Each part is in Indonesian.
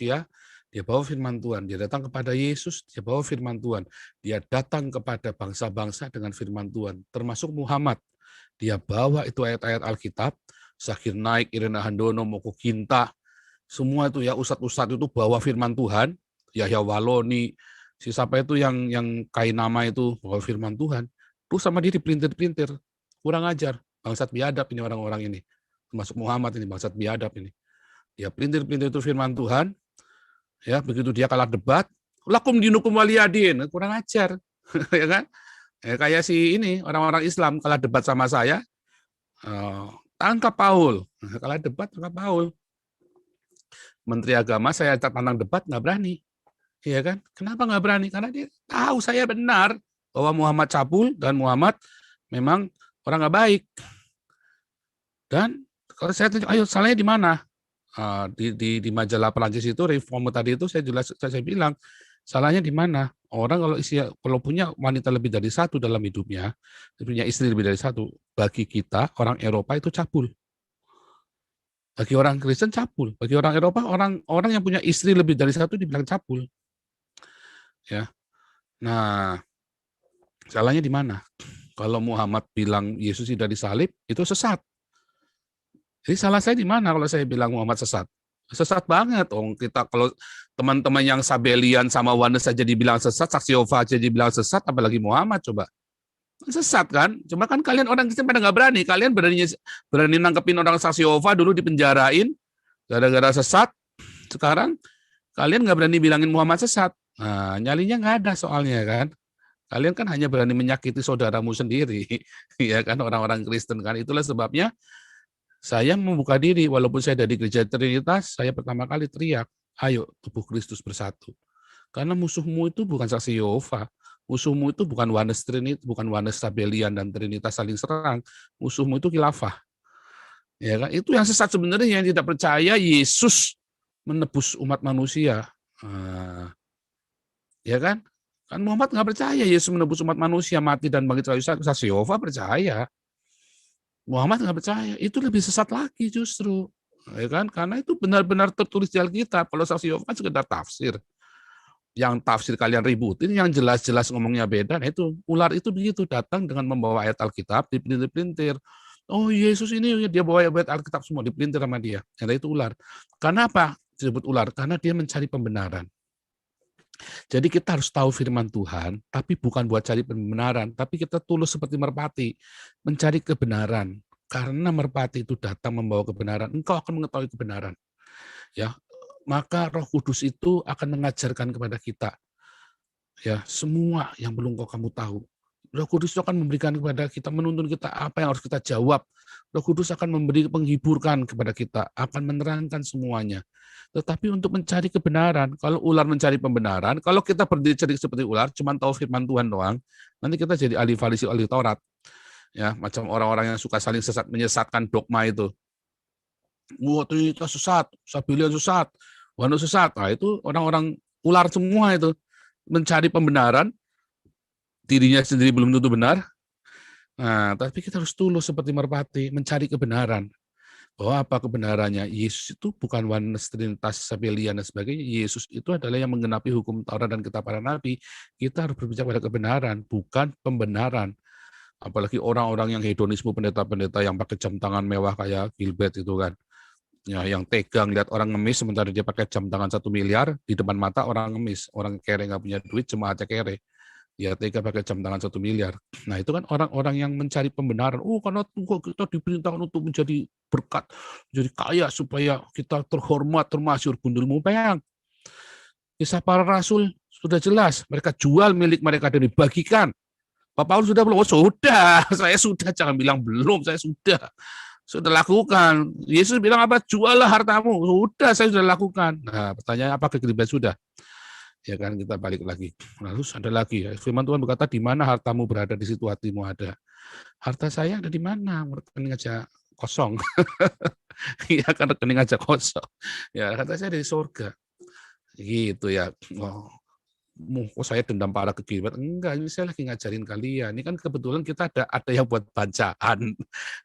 manusia, dia bawa firman Tuhan. Dia datang kepada Yesus, dia bawa firman Tuhan. Dia datang kepada bangsa-bangsa dengan firman Tuhan, termasuk Muhammad. Dia bawa itu ayat-ayat Alkitab, Zakir Naik, Irena Handono, Moko Kinta, semua itu ya ustadz-ustadz itu bawa firman Tuhan, Yahya Waloni, si siapa itu yang Kainama itu bawa firman Tuhan. Terus sama dia dipelintir-pelintir, kurang ajar, bangsat biadab ini orang-orang ini, termasuk Muhammad ini bangsat biadab ini. Dia pelintir-pelintir itu firman Tuhan, ya begitu dia kalah debat, lakum dinukum waliyadin, kurang ajar, ya kan? Kayak si ini orang-orang Islam kalah debat sama saya, tangkap Paul, kalah debat tangkap Paul. Menteri Agama saya tantang debat nggak berani, ya kan? Kenapa nggak berani? Karena dia tahu saya benar bahwa Muhammad cabul dan Muhammad memang orang nggak baik. Dan kalau saya tanya, ayo salahnya di mana? Di majalah Perancis itu Reform tadi itu saya bilang salahnya di mana? Orang kalau punya wanita lebih dari satu dalam hidupnya, punya istri lebih dari satu, bagi kita orang Eropa itu cabul. Bagi orang Kristen cabul, bagi orang Eropa orang yang punya istri lebih dari satu dibilang cabul. Ya. Nah, salahnya di mana? Kalau Muhammad bilang Yesus tidak disalib, itu sesat. Jadi salah saya di mana kalau saya bilang Muhammad sesat? Sesat banget. Kita kalau teman-teman yang Sabelian sama Wanes saja dibilang sesat, Saksi Yehova aja dibilang sesat, apalagi Muhammad coba. Sesat kan? Cuma kan kalian orang Kristen pada nggak berani. Kalian berani nangkepin orang Saksi Yehova dulu dipenjarain gara-gara sesat. Sekarang kalian nggak berani bilangin Muhammad sesat. Nah, nyalinya nggak ada soalnya kan. Kalian kan hanya berani menyakiti saudaramu sendiri, ya kan orang-orang Kristen kan. Itulah sebabnya saya membuka diri, walaupun saya dari gereja Trinitas, saya pertama kali teriak, ayo tubuh Kristus bersatu. Karena musuhmu itu bukan Saksi Yehova, musuhmu itu bukan Wanes Trinitas, bukan Wanes Sabelian dan Trinitas saling serang, musuhmu itu khilafah. Ya kan? Itu yang sesat sebenarnya, yang tidak percaya Yesus menebus umat manusia. Ya kan? Kan Muhammad nggak percaya Yesus menebus umat manusia, mati dan bangkit dari Saksi Yehova percaya. Muhammad nggak percaya, itu lebih sesat lagi justru, ya kan? Karena itu benar-benar tertulis di Alkitab. Kalau Saksi Yehova kan sekedar tafsir, yang tafsir kalian ributin, yang jelas-jelas ngomongnya beda. Nah itu ular itu begitu datang dengan membawa ayat Alkitab dipelintir-pelintir. Oh Yesus ini dia bawa ayat Alkitab semua dipelintir sama dia. Nah itu ular. Karena apa disebut ular? Karena dia mencari pembenaran. Jadi kita harus tahu firman Tuhan, tapi bukan buat cari pembenaran, tapi kita tulus seperti merpati, mencari kebenaran. Karena merpati itu datang membawa kebenaran, engkau akan mengetahui kebenaran. Ya, maka Roh Kudus itu akan mengajarkan kepada kita ya semua yang belum kamu tahu. Roh Kudus itu akan memberikan kepada kita, menuntun kita apa yang harus kita jawab. Roh Kudus akan memberi penghiburkan kepada kita, akan menerangkan semuanya. Tetapi untuk mencari kebenaran, kalau ular mencari pembenaran, kalau kita berdiri seperti ular, cuma tahu firman Tuhan doang, nanti kita jadi ahli Farisi, ahli Taurat. Ya, macam orang-orang yang suka saling menyesatkan dogma itu. Wah, ternyata sesat, Sabelian sesat, Wano sesat. Nah, itu orang-orang ular semua itu mencari pembenaran, dirinya sendiri belum tentu benar. Nah, tapi kita harus tulus seperti merpati, mencari kebenaran. Bahwa apa kebenarannya? Yesus itu bukan Wanes Trinitas Sabelian dan sebagainya. Yesus itu adalah yang menggenapi hukum Taurat dan kitab para nabi. Kita harus berbicara pada kebenaran, bukan pembenaran. Apalagi orang-orang yang hedonisme, pendeta-pendeta yang pakai jam tangan mewah kayak Gilbert itu kan. Ya, yang tegang lihat orang ngemis sementara dia pakai jam tangan 1 miliar di depan mata orang ngemis. Orang kere nggak punya duit, cuma aja kere. Ya tega pakai jam tangan 1 miliar. Nah itu kan orang-orang yang mencari pembenaran. Oh karena kita diperintahkan untuk menjadi berkat, menjadi kaya supaya kita terhormat, termasyhur. Gundulmu peyang. Kisah para rasul sudah jelas. Mereka jual milik mereka dan dibagikan. Pak Paulus sudah belum? Oh sudah, saya sudah. Jangan bilang belum, saya sudah lakukan. Yesus bilang apa? Juallah hartamu. Sudah, saya sudah lakukan. Nah pertanyaan apa kegeliban sudah? Ya kan kita balik lagi. Lalu ada lagi ya. Firman Tuhan berkata di mana hartamu berada di situ hatimu ada. Harta saya ada di mana? Rekening aja kosong. Iya kan rekening aja kosong. Ya harta saya di surga. Gitu ya. Oh. kok saya dendam parah ke Gilbert. Enggak, ini saya lagi ngajarin kalian. Ini kan kebetulan kita ada yang buat bacaan.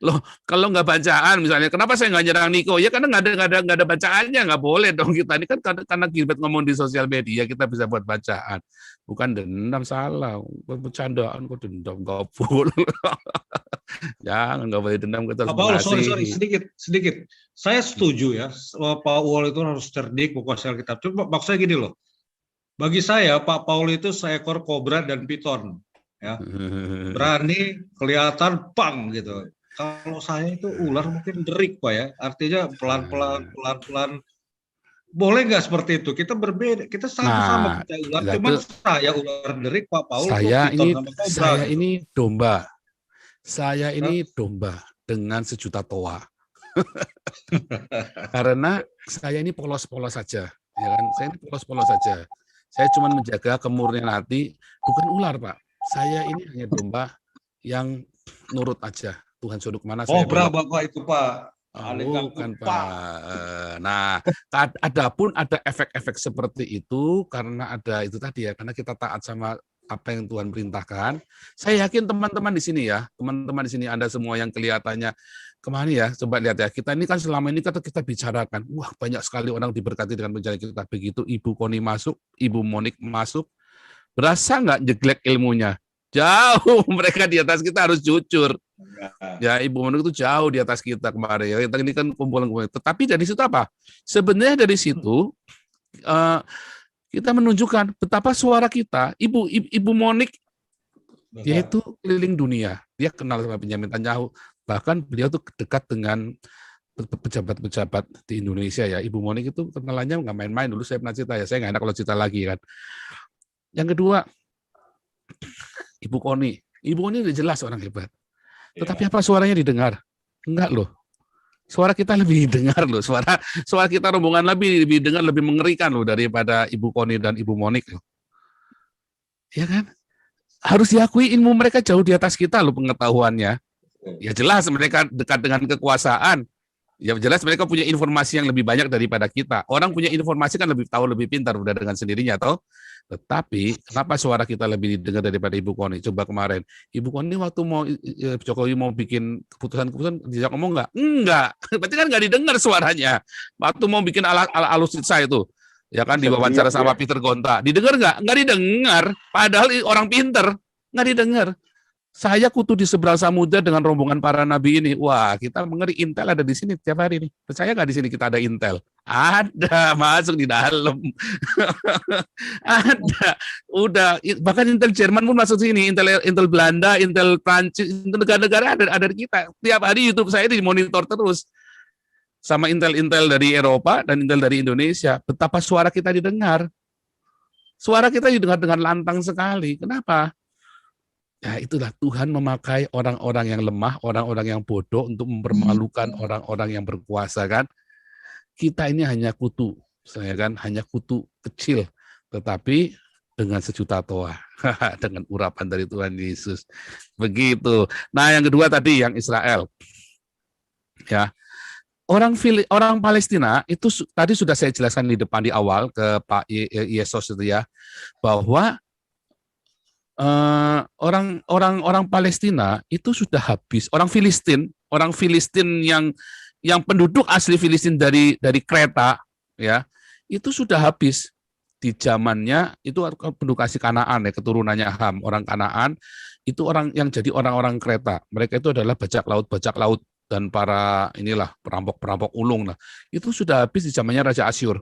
Loh, kalau nggak bacaan misalnya, kenapa saya nggak nyerang Niko? Ya karena nggak ada bacaannya, nggak boleh dong kita. Ini kan karena Gilbert ngomong di sosial media, kita bisa buat bacaan. Bukan dendam, salah. Bercandaan kok dendam, nggak boleh. Jangan, nggak boleh dendam, kita harus Pak Paulus, sorry, mengasihi. sedikit. Saya setuju ya, Pak Uwal itu harus cerdik menguasai Alkitab. Cuma maksud saya gini loh, bagi saya Pak Paul itu seekor kobra dan piton, ya. Berani, kelihatan, pang gitu. Kalau saya itu ular mungkin derik Pak ya, artinya pelan-pelan. Boleh nggak seperti itu? Kita berbeda, kita sama-sama Nah, percaya ular, cuman itu saya ular derik, Pak Paul tuh saya piton ini sama kobra saya gitu. ini domba. Saya Nah, ini domba dengan sejuta toa. Karena saya ini polos-polos saja, ya kan? Saya ini polos-polos saja. Saya cuma menjaga kemurnian hati, bukan ular, Pak. Saya ini hanya domba yang nurut aja. Tuhan suruh kemana saya kobra belok. Bapak itu Pak. Aneh Bukan, Pak. Pak. Nah, adapun ada efek-efek seperti itu karena ada itu tadi ya, karena kita taat sama apa yang Tuhan perintahkan. Saya yakin teman-teman di sini ya, teman-teman di sini Anda semua yang kelihatannya kemana ya, coba lihat ya. Kita ini kan selama ini kita bicarakan, wah banyak sekali orang diberkati dengan penjara kita. Begitu Ibu Koni masuk, Ibu Monik masuk, berasa nggak jeglek ilmunya? Jauh, mereka di atas kita harus jujur. Ya, Ibu Monik itu jauh di atas kita kemarin. Ya, kita ini kan kumpulan-kumpulan. Tetapi dari situ apa? Sebenarnya dari situ kita menunjukkan betapa suara kita, Ibu Monik, dia itu keliling dunia. Dia kenal sama Benyamin Netanyahu. Bahkan beliau tuh dekat dengan pejabat-pejabat di Indonesia ya. Ibu Monik itu kenalannya nggak main-main. Dulu saya pernah cerita ya. Saya nggak enak kalau cerita lagi kan. Yang kedua, Ibu Koni. Ibu Koni udah jelas orang hebat. Tetapi apa suaranya didengar? Enggak loh. Suara kita lebih didengar loh. Suara kita rombongan lebih dengar, lebih mengerikan loh daripada Ibu Koni dan Ibu Monik loh. Ya kan? Harus diakui ilmu mereka jauh di atas kita loh pengetahuannya. Ya jelas mereka dekat dengan kekuasaan. Ya jelas mereka punya informasi yang lebih banyak daripada kita. Orang punya informasi kan lebih tahu, lebih pintar udah dengan sendirinya toh. Tetapi kenapa suara kita lebih didengar daripada Ibu Koni? Coba kemarin Ibu Koni waktu mau Jokowi mau bikin keputusan diajak ngomong nggak? Enggak. Berarti kan nggak didengar suaranya. Waktu mau bikin alutsista itu, ya kan diwawancara sama Peter Gonta, didengar nggak? Nggak didengar. Padahal orang pinter nggak didengar. Saya kutu di seberang samudra dengan rombongan para nabi ini. Wah, kita mengeri, Intel ada di sini tiap hari nih. Percaya nggak di sini kita ada Intel? Ada, masuk di dalam. Ada. Udah, bahkan Intel Jerman pun masuk sini, Intel Belanda, Intel Prancis, negara-negara ada di kita. Tiap hari YouTube saya dimonitor terus sama Intel dari Eropa dan Intel dari Indonesia. Betapa suara kita didengar. Suara kita didengar dengan lantang sekali. Kenapa? Ya itulah Tuhan memakai orang-orang yang lemah, orang-orang yang bodoh untuk mempermalukan orang-orang yang berkuasa kan. Kita ini hanya kutu, saya kan hanya kutu kecil, tetapi dengan sejuta toa, dengan urapan dari Tuhan Yesus. Begitu. Nah yang kedua tadi yang Israel, ya orang Palestina itu tadi sudah saya jelaskan di depan di awal ke Pak Yesus itu ya, bahwa orang Palestina itu sudah habis. Orang Filistin yang penduduk asli Filistin dari Kreta ya, itu sudah habis di zamannya itu penduduk asli Kanaan ya, keturunannya Ham, orang Kanaan itu orang yang jadi orang-orang Kreta. Mereka itu adalah bajak laut dan para inilah perampok ulung lah. Itu sudah habis di zamannya Raja Asyur.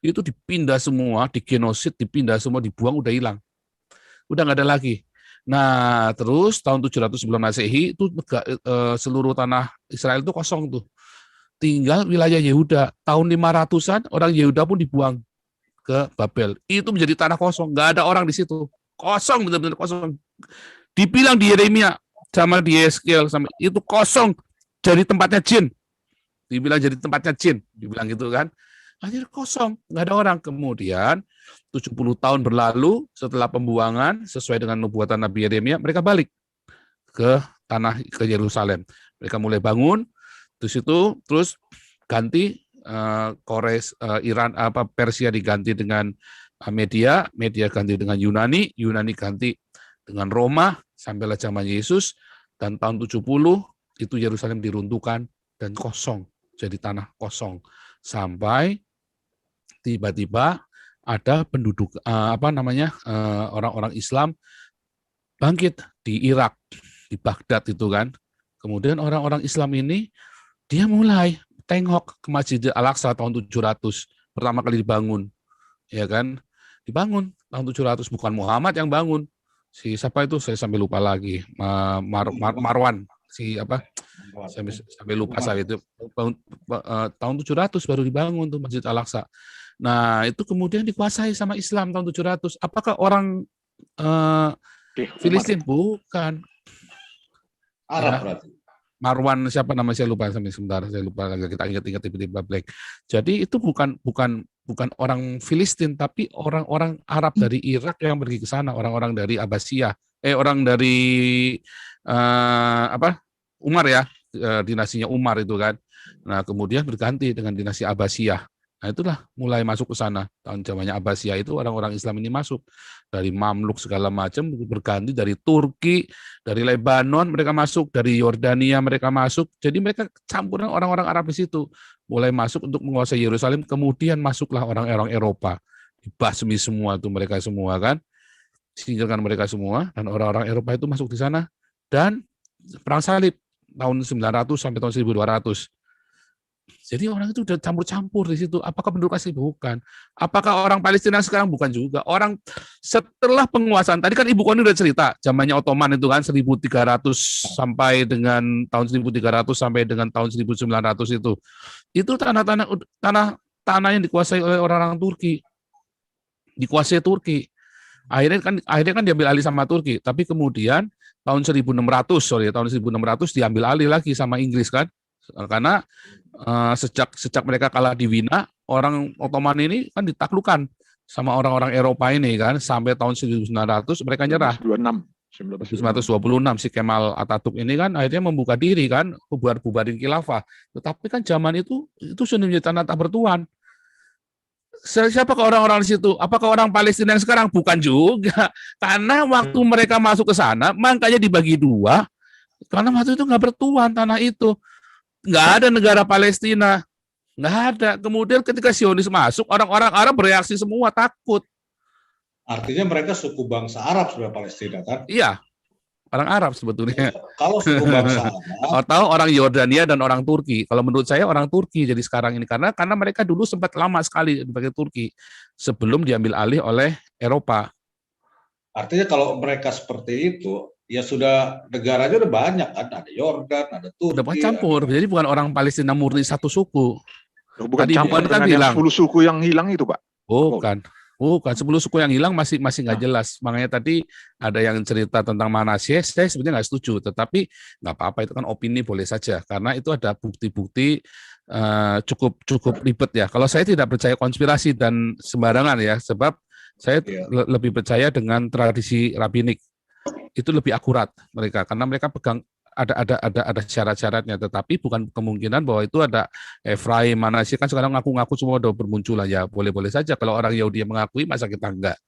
Itu dipindah semua, digenosid, dipindah semua, dibuang, udah hilang. Udah nggak ada lagi. Nah, terus tahun 700 sebelum Masehi itu seluruh tanah Israel itu kosong tuh. Tinggal wilayah Yehuda. Tahun 500-an orang Yehuda pun dibuang ke Babel. Itu menjadi tanah kosong, nggak ada orang di situ. Kosong, benar-benar kosong. Dibilang di Yeremia sama di Yeskiel sama itu kosong, jadi tempatnya jin. Dibilang jadi tempatnya jin, dibilang gitu kan. Akhirnya kosong, nggak ada orang. Kemudian 70 tahun berlalu setelah pembuangan sesuai dengan nubuatan Nabi Yeremia, mereka balik ke Yerusalem. Mereka mulai bangun, terus ganti Iran Persia diganti dengan Media ganti dengan Yunani, Yunani ganti dengan Roma, sampailah zaman Yesus, dan tahun 70 itu Yerusalem diruntuhkan dan kosong, jadi tanah kosong. Sampai tiba-tiba ada penduduk orang-orang Islam bangkit di Irak, di Baghdad itu kan. Kemudian orang-orang Islam ini dia mulai tengok ke Masjid Al-Aqsa tahun 700, pertama kali dibangun, ya kan? Dibangun tahun 700, bukan Muhammad yang bangun. Si siapa itu saya sampai lupa lagi. Marwan, si apa? Sampai lupa saya itu. Tahun 700 baru dibangun tuh Masjid Al-Aqsa. Nah, itu kemudian dikuasai sama Islam tahun 700. Apakah orang Filistin? Bukan. Arab Ya. berarti. Marwan siapa nama saya lupa sampai sebentar, saya lupa lagi, kita ingat-ingat tiba-tiba blank. Jadi itu bukan orang Filistin, tapi orang-orang Arab dari Irak yang pergi ke sana, orang-orang dari Abbasiyah, orang dari Umar ya, dinasinya Umar itu kan. Nah, kemudian berganti dengan dinasti Abbasiyah. Nah, itulah mulai masuk ke sana. Tahun zamannya Abbasiyah itu orang-orang Islam ini masuk. Dari Mamluk segala macam, berganti dari Turki, dari Lebanon mereka masuk, dari Yordania mereka masuk. Jadi mereka campuran orang-orang Arab di situ. Mulai masuk untuk menguasai Yerusalem, kemudian masuklah orang-orang Eropa. Dibasmi semua itu mereka semua kan. Singkirkan mereka semua, dan orang-orang Eropa itu masuk di sana. Dan perang salib tahun 900 sampai tahun 1200. Jadi orang itu udah campur-campur di situ. Apakah penduduk asli? Bukan. Apakah orang Palestina sekarang? Bukan juga. Orang setelah penguasaan, tadi kan Ibu Koni udah cerita, zamannya Ottoman itu kan 1300 sampai dengan tahun 1300 sampai dengan tahun 1900 itu. Itu tanah yang dikuasai oleh orang-orang Turki. Dikuasai Turki. Akhirnya kan diambil alih sama Turki, tapi kemudian tahun 1600 diambil alih lagi sama Inggris kan. Karena sejak mereka kalah di Wina, orang Ottoman ini kan ditaklukkan sama orang-orang Eropa ini kan, sampai tahun 1900 mereka nyerah. 1926 si Kemal Atatürk ini kan akhirnya membuka diri kan, bubarin khilafah. Tetapi kan zaman itu sudah menjadi tanah tak bertuan. Siapakah orang-orang di situ? Apakah orang Palestina yang sekarang? Bukan juga. Karena waktu mereka masuk ke sana, makanya dibagi dua. Karena waktu itu nggak bertuan tanah itu. Nggak ada negara Palestina. Nggak ada. Kemudian ketika Zionis masuk, orang-orang Arab bereaksi semua, takut. Artinya mereka suku bangsa Arab sebenarnya Palestina kan? Iya, orang Arab sebetulnya. Kalau suku bangsa Arab, atau orang Yordania dan orang Turki. Kalau menurut saya orang Turki jadi sekarang ini karena mereka dulu sempat lama sekali sebagai Turki sebelum diambil alih oleh Eropa. Artinya kalau mereka seperti itu, ya sudah negaranya udah banyak kan, ada Yordan, ada Turki. Udah campur, jadi bukan orang Palestina murni satu suku. Bukan tadi campur kan bilang 10 suku yang hilang itu, Pak? Bukan 10 suku yang hilang masih nggak jelas. Makanya tadi ada yang cerita tentang Manasye, saya sebenarnya nggak setuju. Tetapi nggak apa-apa, itu kan opini, boleh saja. Karena itu ada bukti-bukti cukup ribet ya. Kalau saya tidak percaya konspirasi dan sembarangan ya, sebab saya lebih percaya dengan tradisi rabbinik. Itu lebih akurat mereka, karena mereka pegang ada syarat-syaratnya, tetapi bukan kemungkinan bahwa itu ada Efraim, Manasye kan sekarang ngaku-ngaku semua udah bermunculan ya, boleh-boleh saja kalau orang Yahudi yang mengakui, masa kita enggak.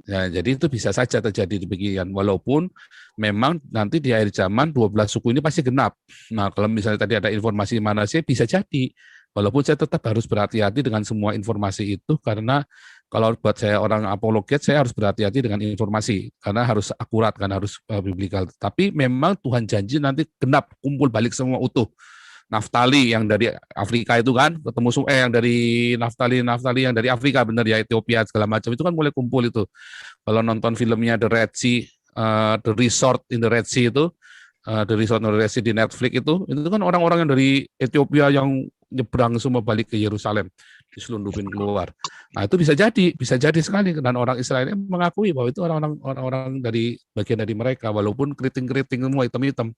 Ya, jadi itu bisa saja terjadi demikian, walaupun memang nanti di akhir zaman 12 suku ini pasti genap. Nah, kalau misalnya tadi ada informasi Manasye, bisa jadi, walaupun saya tetap harus berhati-hati dengan semua informasi itu, karena kalau buat saya orang apologet, saya harus berhati-hati dengan informasi, karena harus akurat, kan harus biblikal. Tapi memang Tuhan janji nanti genap, kumpul balik semua utuh. Naftali yang dari Afrika itu kan, ketemu yang dari Naftali yang dari Afrika, benar ya, Ethiopia segala macam, itu kan mulai kumpul itu. Kalau nonton filmnya The Red Sea, The Resort in the Red Sea itu, The Resort in the Red Sea di Netflix itu kan orang-orang yang dari Ethiopia yang nyebrang semua balik ke Yerusalem, diselundupin keluar. Nah, itu bisa jadi sekali, dan orang Israel mengakui bahwa itu orang-orang dari bagian dari mereka, walaupun keriting-keriting semua hitam-hitam.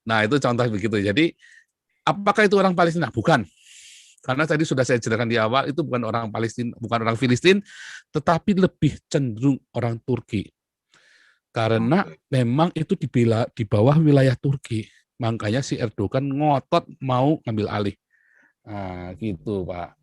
Nah, itu contoh begitu. Jadi, apakah itu orang Palestina? Bukan. Karena tadi sudah saya jelaskan di awal, itu bukan orang Palestina, bukan orang Filistin, tetapi lebih cenderung orang Turki. Karena memang itu di bawah wilayah Turki. Makanya si Erdogan ngotot mau ngambil alih. Nah, gitu, Pak.